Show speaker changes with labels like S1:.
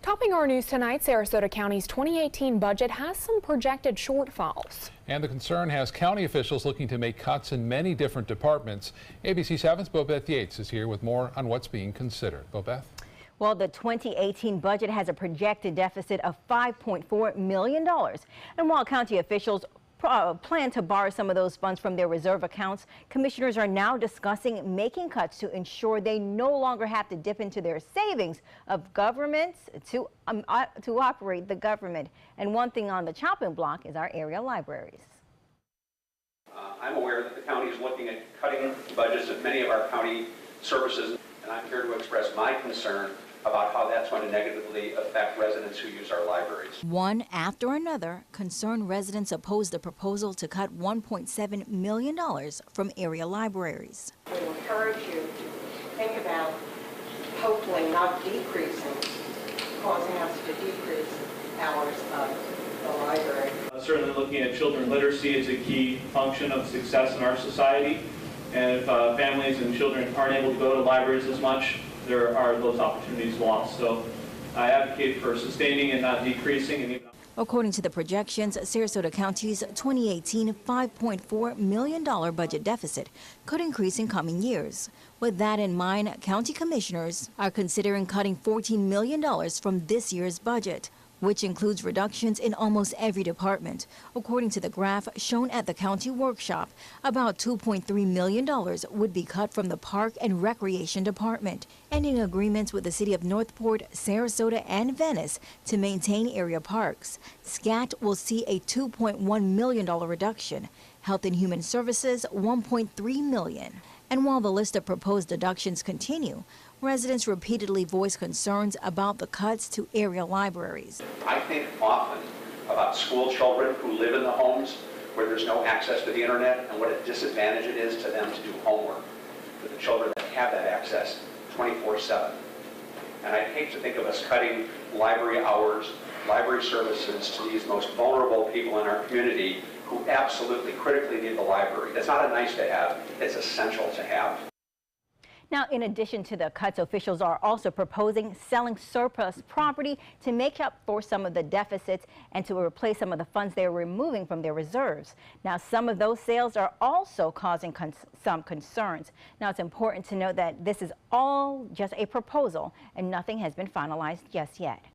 S1: Topping our news tonight, Sarasota County's 2018 budget has some projected shortfalls.
S2: And the concern has county officials looking to make cuts in many different departments. ABC 7's Bobeth Yates is here with more on what's being considered. Bobeth?
S3: Well, the 2018 budget has a projected deficit of $5.4 million. And while county officials plan to borrow some of those funds from their reserve accounts, commissioners are now discussing making cuts to ensure they no longer have to dip into their savings of governments to operate the government. And one thing on the chopping block is our area libraries.
S4: I'm aware that the county is looking at cutting budgets of many of our county services, and I'm here to express my concern about how that's going to negatively affect residents who use our libraries.
S3: One after another, concerned residents oppose the proposal to cut $1.7 million from area libraries.
S5: We encourage you to think about hopefully not decreasing, causing us to decrease hours of the library.
S6: Certainly looking at children literacy is a key function of success in our society. And if families and children aren't able to go to libraries as much, there are those opportunities lost. So I advocate for sustaining and not decreasing. And even
S3: according to the projections, Sarasota County's 2018 $5.4 million budget deficit could increase in coming years. With that in mind, county commissioners are considering cutting $14 million from this year's budget, which includes reductions in almost every department. According to the graph shown at the county workshop, about $2.3 million would be cut from the Park and Recreation Department, ending agreements with the city of Northport, Sarasota, and Venice to maintain area parks. SCAT will see a $2.1 million reduction. Health and Human Services, $1.3 million. And while the list of proposed deductions continue, residents repeatedly voice concerns about the cuts to area libraries.
S4: I think often about school children who live in the homes where there's no access to the internet and what a disadvantage it is to them to do homework for the children that have that access 24/7. And I'd hate to think of us cutting library hours, library services to these most vulnerable people in our community who absolutely critically need the library. That's not a nice to have, it's essential to have.
S3: Now, in addition to the cuts, officials are also proposing selling surplus property to make up for some of the deficits and to replace some of the funds they're removing from their reserves. Now, some of those sales are also causing some concerns. Now, it's important to note that this is all just a proposal and nothing has been finalized just yet.